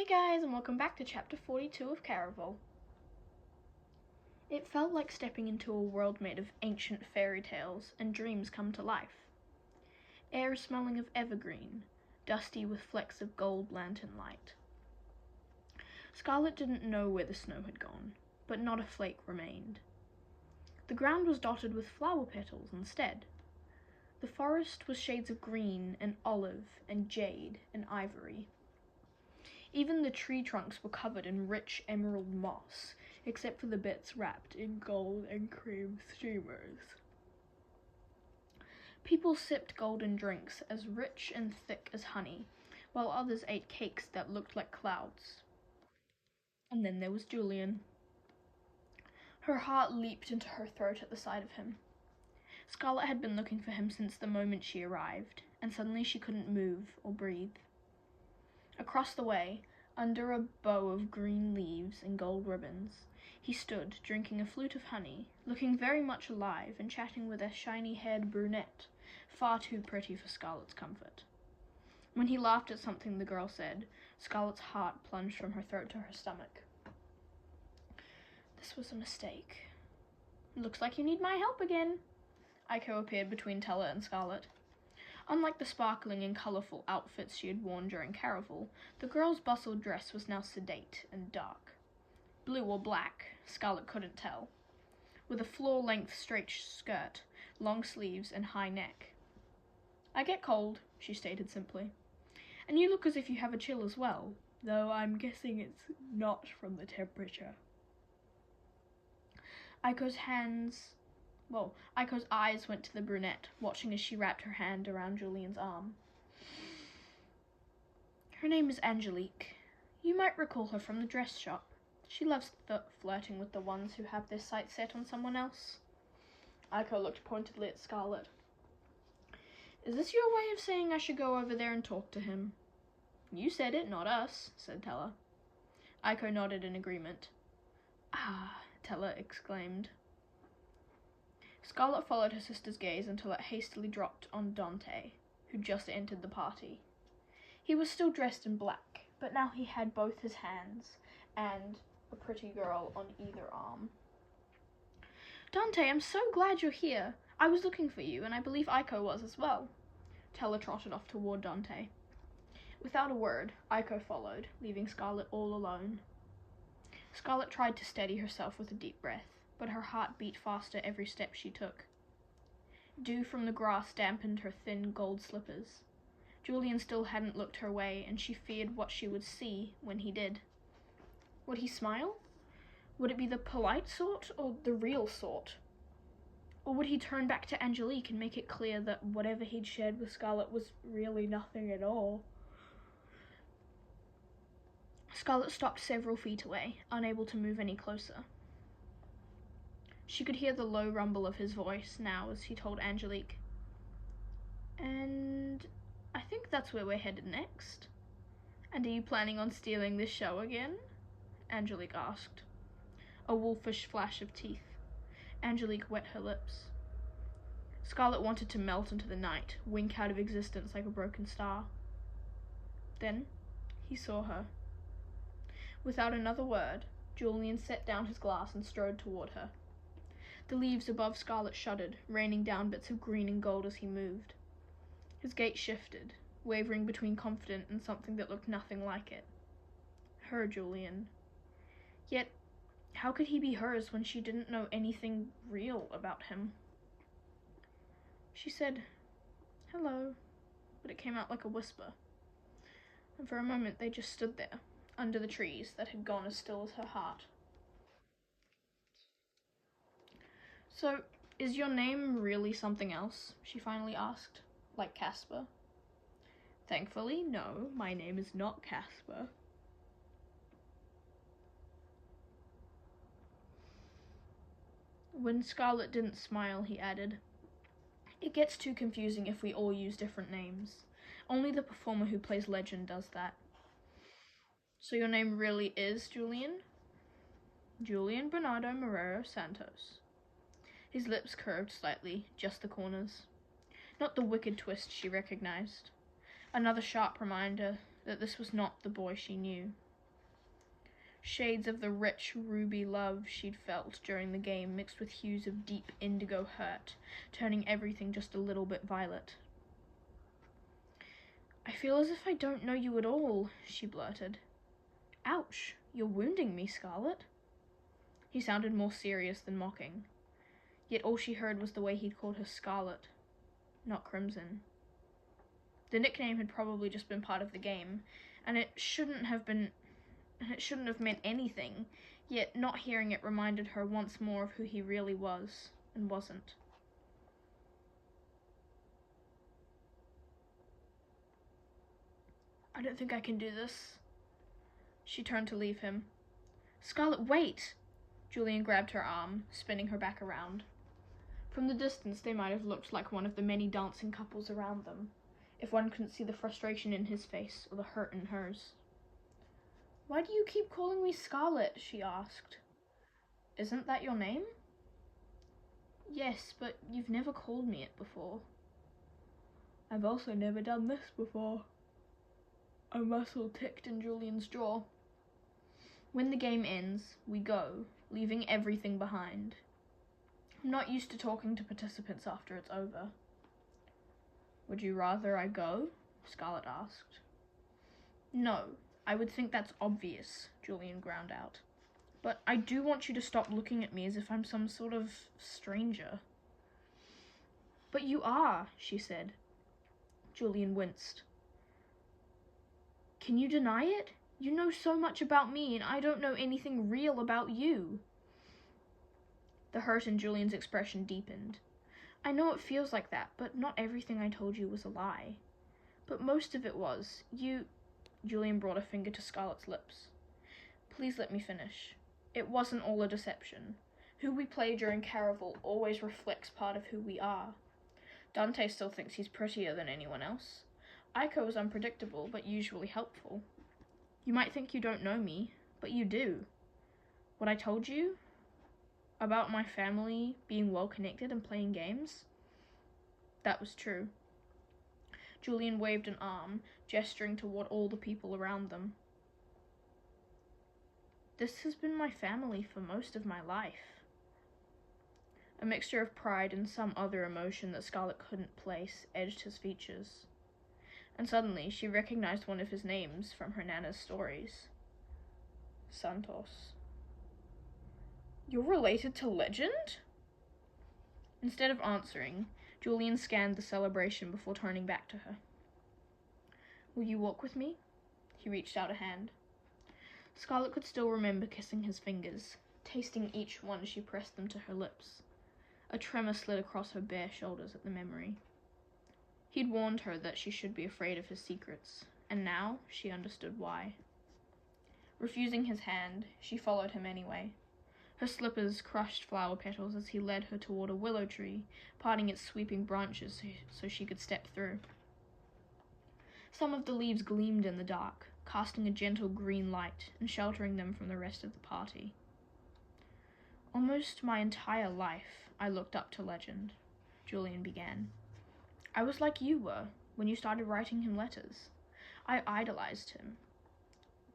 Hey guys, and welcome back to chapter 42 of Caraval. It felt like stepping into a world made of ancient fairy tales and dreams come to life. Air smelling of evergreen, dusty with flecks of gold lantern light. Scarlet didn't know where the snow had gone, but not a flake remained. The ground was dotted with flower petals instead. The forest was shades of green and olive and jade and ivory. Even the tree trunks were covered in rich emerald moss, except for the bits wrapped in gold and cream streamers. People sipped golden drinks as rich and thick as honey, while others ate cakes that looked like clouds. And then there was Julian. Her heart leaped into her throat at the sight of him. Scarlet had been looking for him since the moment she arrived, and suddenly she couldn't move or breathe. Across the way, under a bow of green leaves and gold ribbons, he stood, drinking a flute of honey, looking very much alive and chatting with a shiny-haired brunette, far too pretty for Scarlet's comfort. When he laughed at something the girl said, Scarlet's heart plunged from her throat to her stomach. This was a mistake. Looks like you need my help again. Aiko appeared between Tella and Scarlet. Unlike the sparkling and colourful outfits she had worn during Caraval, the girl's bustled dress was now sedate and dark. Blue or black, Scarlet couldn't tell, with a floor-length straight skirt, long sleeves and high neck. I get cold, she stated simply. And you look as if you have a chill as well, though I'm guessing it's not from the temperature. Aiko's eyes went to the brunette, watching as she wrapped her hand around Julian's arm. Her name is Angelique. You might recall her from the dress shop. She loves flirting with the ones who have their sights set on someone else. Aiko looked pointedly at Scarlet. Is this your way of saying I should go over there and talk to him? You said it, not us, said Tella. Aiko nodded in agreement. Ah, Tella exclaimed. Scarlet followed her sister's gaze until it hastily dropped on Dante, who just entered the party. He was still dressed in black, but now he had both his hands and a pretty girl on either arm. Dante, I'm so glad you're here. I was looking for you, and I believe Aiko was as well. Tella trotted off toward Dante. Without a word, Aiko followed, leaving Scarlet all alone. Scarlet tried to steady herself with a deep breath, but her heart beat faster every step she took. Dew from the grass dampened her thin gold slippers. Julian still hadn't looked her way, and she feared what she would see when he did. Would he smile? Would it be the polite sort, or the real sort? Or would he turn back to Angelique and make it clear that whatever he'd shared with Scarlet was really nothing at all? Scarlet stopped several feet away, unable to move any closer. She could hear the low rumble of his voice now as he told Angelique. And I think that's where we're headed next. And are you planning on stealing this show again? Angelique asked. A wolfish flash of teeth. Angelique wet her lips. Scarlet wanted to melt into the night, wink out of existence like a broken star. Then he saw her. Without another word, Julian set down his glass and strode toward her. The leaves above Scarlet shuddered, raining down bits of green and gold as he moved. His gait shifted, wavering between confident and something that looked nothing like it. Her Julian. Yet, how could he be hers when she didn't know anything real about him? She said, "Hello," but it came out like a whisper. And for a moment they just stood there, under the trees that had gone as still as her heart. So, is your name really something else? She finally asked, like Casper. Thankfully, no, my name is not Casper. When Scarlet didn't smile, he added, It gets too confusing if we all use different names. Only the performer who plays legend does that. So your name really is Julian? Julian Bernardo Marrero Santos. His lips curved slightly, just the corners. Not the wicked twist she recognized. Another sharp reminder that this was not the boy she knew. Shades of the rich ruby love she'd felt during the game mixed with hues of deep indigo hurt, turning everything just a little bit violet. "I feel as if I don't know you at all," she blurted. "Ouch, you're wounding me, Scarlet." He sounded more serious than mocking, yet all she heard was the way he'd called her Scarlet, not Crimson. The nickname had probably just been part of the game, and it shouldn't have meant anything, yet not hearing it reminded her once more of who he really was and wasn't. "I don't think I can do this." She turned to leave him. "Scarlet, wait!" Julian grabbed her arm, spinning her back around. From the distance, they might have looked like one of the many dancing couples around them, if one couldn't see the frustration in his face or the hurt in hers. "Why do you keep calling me Scarlet?" she asked. "Isn't that your name?" "Yes, but you've never called me it before." "I've also never done this before." A muscle ticked in Julian's jaw. "When the game ends, we go, leaving everything behind. I'm not used to talking to participants after it's over." "Would you rather I go?" Scarlet asked. "No, I would think that's obvious," Julian ground out. "But I do want you to stop looking at me as if I'm some sort of stranger." "But you are," she said. Julian winced. "Can you deny it? You know so much about me, and I don't know anything real about you." The hurt in Julian's expression deepened. "I know it feels like that, but not everything I told you was a lie. But most of it was. Julian brought a finger to Scarlet's lips. "Please let me finish. It wasn't all a deception. Who we play during Caraval always reflects part of who we are. Dante still thinks he's prettier than anyone else. Aiko is unpredictable, but usually helpful. You might think you don't know me, but you do. What I told you about my family being well-connected and playing games, that was true." Julian waved an arm, gesturing toward all the people around them. "This has been my family for most of my life." A mixture of pride and some other emotion that Scarlet couldn't place edged his features. And suddenly she recognized one of his names from her Nana's stories. Santos. "You're related to Legend?" Instead of answering, Julian scanned the celebration before turning back to her. "Will you walk with me?" He reached out a hand. Scarlet could still remember kissing his fingers, tasting each one as she pressed them to her lips. A tremor slid across her bare shoulders at the memory. He'd warned her that she should be afraid of his secrets, and now she understood why. Refusing his hand, she followed him anyway. Her slippers crushed flower petals as he led her toward a willow tree, parting its sweeping branches so she could step through. Some of the leaves gleamed in the dark, casting a gentle green light and sheltering them from the rest of the party. "Almost my entire life, I looked up to Legend," Julian began. "I was like you were when you started writing him letters. I idolized him.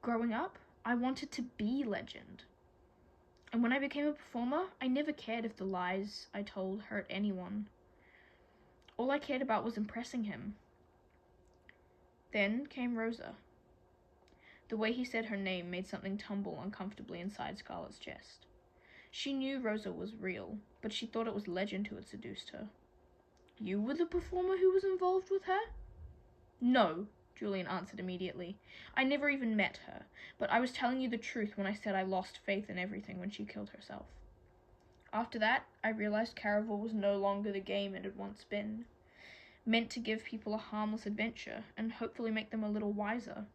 Growing up, I wanted to be Legend. And when I became a performer, I never cared if the lies I told hurt anyone. All I cared about was impressing him. Then came Rosa." The way he said her name made something tumble uncomfortably inside Scarlet's chest. She knew Rosa was real, but she thought it was Legend who had seduced her. "You were the performer who was involved with her?" "No," Julian answered immediately. "I never even met her, but I was telling you the truth when I said I lost faith in everything when she killed herself. After that, I realized Caraval was no longer the game it had once been, meant to give people a harmless adventure and hopefully make them a little wiser.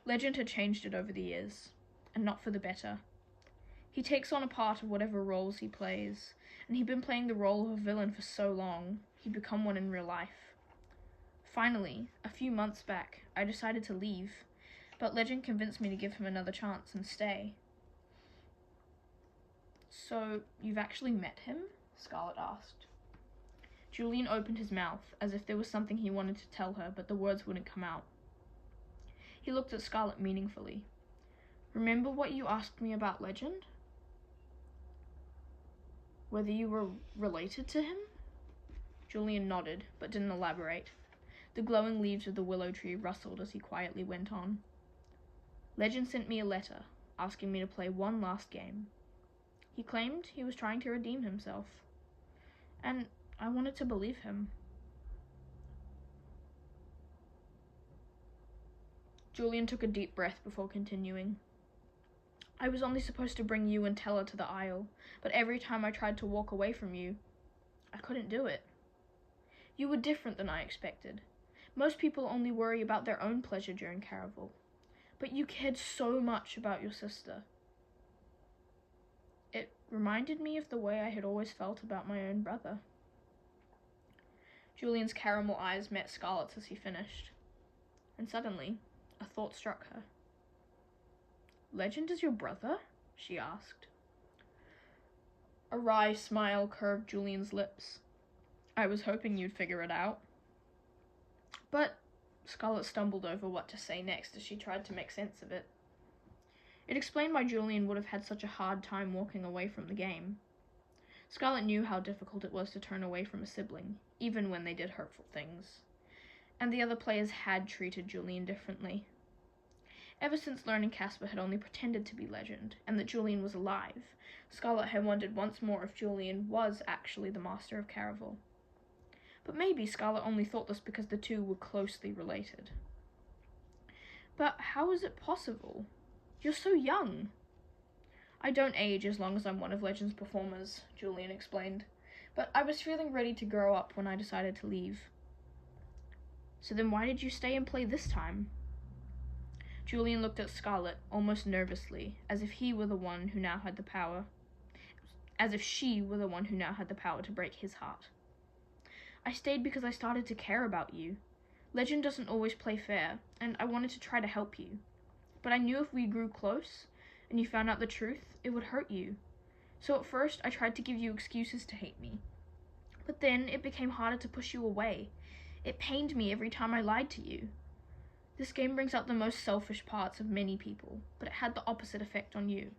Legend had changed it over the years, and not for the better. He takes on a part of whatever roles he plays, and he'd been playing the role of a villain for so long, he'd become one in real life. Finally, a few months back, I decided to leave, but Legend convinced me to give him another chance and stay." "So, you've actually met him?" Scarlet asked. Julian opened his mouth, as if there was something he wanted to tell her, but the words wouldn't come out. He looked at Scarlet meaningfully. Remember what you asked me about Legend? Whether you were related to him? Julian nodded, but didn't elaborate. The glowing leaves of the willow tree rustled as he quietly went on. Legend sent me a letter, asking me to play one last game. He claimed he was trying to redeem himself, and I wanted to believe him. Julian took a deep breath before continuing. I was only supposed to bring you and Tella to the Isle, but every time I tried to walk away from you, I couldn't do it. You were different than I expected. Most people only worry about their own pleasure during Caraval, but you cared so much about your sister. It reminded me of the way I had always felt about my own brother. Julian's caramel eyes met Scarlett's as he finished, and suddenly, a thought struck her. Legend is your brother? She asked. A wry smile curved Julian's lips. I was hoping you'd figure it out. But Scarlett stumbled over what to say next as she tried to make sense of it. It explained why Julian would have had such a hard time walking away from the game. Scarlett knew how difficult it was to turn away from a sibling, even when they did hurtful things. And the other players had treated Julian differently. Ever since learning Casper had only pretended to be Legend, and that Julian was alive, Scarlett had wondered once more if Julian was actually the master of Caraval. But maybe Scarlett only thought this because the two were closely related. But how is it possible? You're so young. I don't age as long as I'm one of Legend's performers, Julian explained, but I was feeling ready to grow up when I decided to leave. So then why did you stay and play this time? Julian looked at Scarlett almost nervously, as if he were the one who now had the power. As if she were the one who now had the power to break his heart. I stayed because I started to care about you. Legend doesn't always play fair, and I wanted to try to help you. But I knew if we grew close, and you found out the truth, it would hurt you. So at first, I tried to give you excuses to hate me. But then, it became harder to push you away. It pained me every time I lied to you. This game brings out the most selfish parts of many people, but it had the opposite effect on you.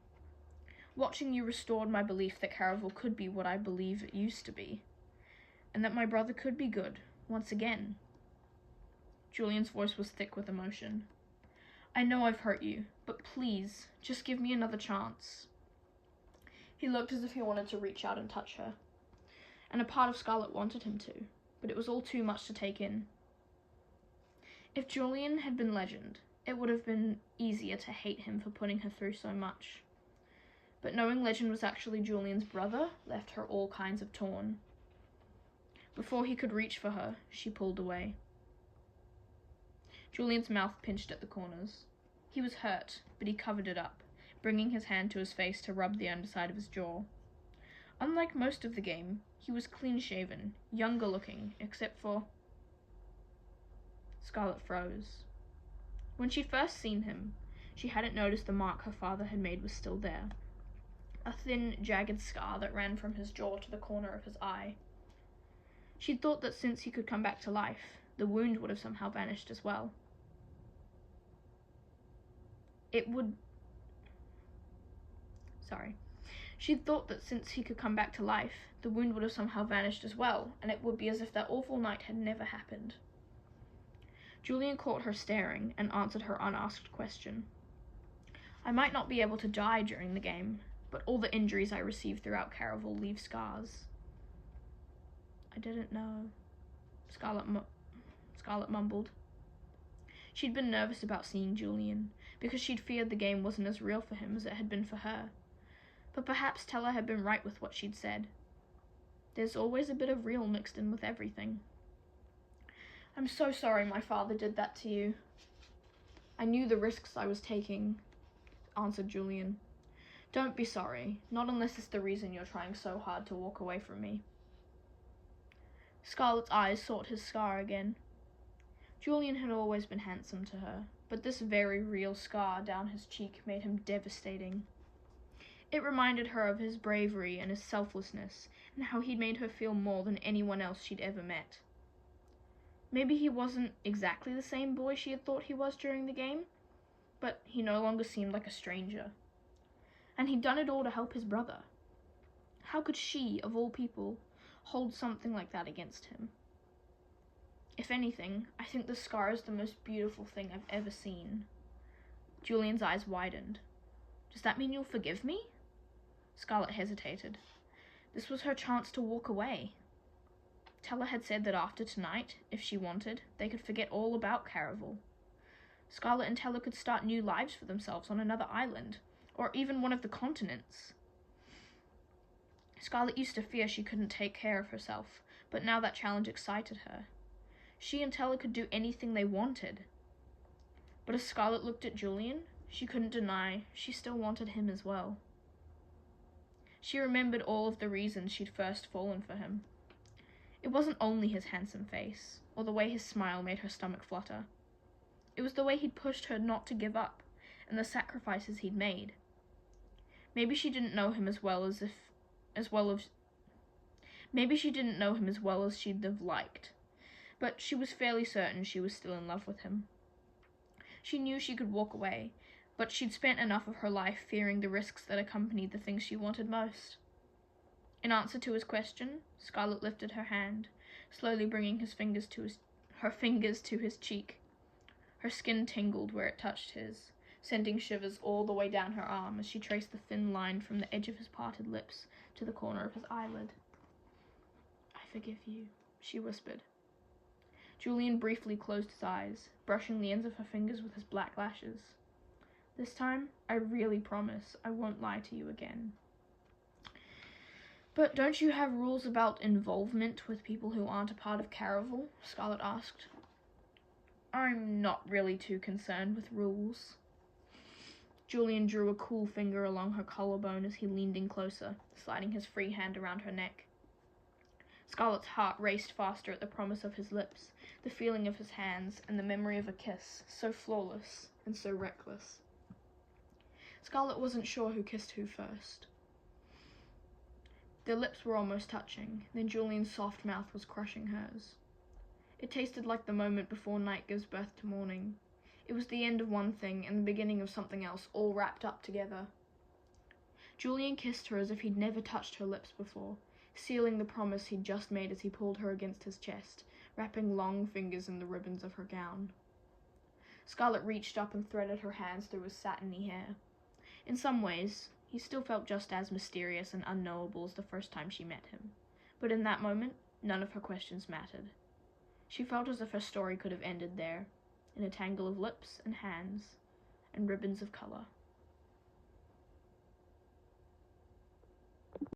Watching you restored my belief that Caraval could be what I believe it used to be, and that my brother could be good, once again. Julian's voice was thick with emotion. I know I've hurt you, but please, just give me another chance. He looked as if he wanted to reach out and touch her, and a part of Scarlett wanted him to, but it was all too much to take in. If Julian had been Legend, it would have been easier to hate him for putting her through so much. But knowing Legend was actually Julian's brother left her all kinds of torn. Before he could reach for her, she pulled away. Julian's mouth pinched at the corners. He was hurt, but he covered it up, bringing his hand to his face to rub the underside of his jaw. Unlike most of the game, he was clean-shaven, younger-looking, except for... Scarlett froze. When she'd first seen him, she hadn't noticed the mark her father had made was still there. A thin, jagged scar that ran from his jaw to the corner of his eye. She'd thought that since he could come back to life, the wound would have somehow vanished as well. She'd thought that since he could come back to life, the wound would have somehow vanished as well, and it would be as if that awful night had never happened. Julian caught her staring and answered her unasked question. I might not be able to die during the game, but all the injuries I received throughout Caraval leave scars. I didn't know, Scarlett mumbled. She'd been nervous about seeing Julian, because she'd feared the game wasn't as real for him as it had been for her. But perhaps Tella had been right with what she'd said. There's always a bit of real mixed in with everything. I'm so sorry my father did that to you. I knew the risks I was taking, answered Julian. Don't be sorry, not unless it's the reason you're trying so hard to walk away from me. Scarlett's eyes sought his scar again. Julian had always been handsome to her, but this very real scar down his cheek made him devastating. It reminded her of his bravery and his selflessness, and how he'd made her feel more than anyone else she'd ever met. Maybe he wasn't exactly the same boy she had thought he was during the game, but he no longer seemed like a stranger. And he'd done it all to help his brother. How could she, of all people, hold something like that against him? If anything, I think the scar is the most beautiful thing I've ever seen. Julian's eyes widened. Does that mean you'll forgive me? Scarlett hesitated. This was her chance to walk away. Teller had said that after tonight, if she wanted, they could forget all about Caraval. Scarlett and Teller could start new lives for themselves on another island, or even one of the continents. Scarlett used to fear she couldn't take care of herself, but now that challenge excited her. She and Teller could do anything they wanted. But as Scarlett looked at Julian, she couldn't deny she still wanted him as well. She remembered all of the reasons she'd first fallen for him. It wasn't only his handsome face, or the way his smile made her stomach flutter. It was the way he'd pushed her not to give up, and the sacrifices he'd made. Maybe she didn't know him as well as she'd have liked, but she was fairly certain she was still in love with him. She knew she could walk away, but she'd spent enough of her life fearing the risks that accompanied the things she wanted most. In answer to his question, Scarlett lifted her hand, slowly bringing her fingers to his cheek. Her skin tingled where it touched his, sending shivers all the way down her arm as she traced the thin line from the edge of his parted lips to the corner of his eyelid. "I forgive you," she whispered. Julian briefly closed his eyes, brushing the ends of her fingers with his black lashes. "This time, I really promise I won't lie to you again." "But don't you have rules about involvement with people who aren't a part of Caraval?" Scarlett asked. "I'm not really too concerned with rules." Julian drew a cool finger along her collarbone as he leaned in closer, sliding his free hand around her neck. Scarlett's heart raced faster at the promise of his lips, the feeling of his hands, and the memory of a kiss, so flawless and so reckless. Scarlett wasn't sure who kissed who first. Their lips were almost touching, then Julian's soft mouth was crushing hers. It tasted like the moment before night gives birth to morning. It was the end of one thing and the beginning of something else, all wrapped up together. Julian kissed her as if he'd never touched her lips before, sealing the promise he'd just made as he pulled her against his chest, wrapping long fingers in the ribbons of her gown. Scarlett reached up and threaded her hands through his satiny hair. In some ways, he still felt just as mysterious and unknowable as the first time she met him, but in that moment, none of her questions mattered. She felt as if her story could have ended there, in a tangle of lips and hands and ribbons of color.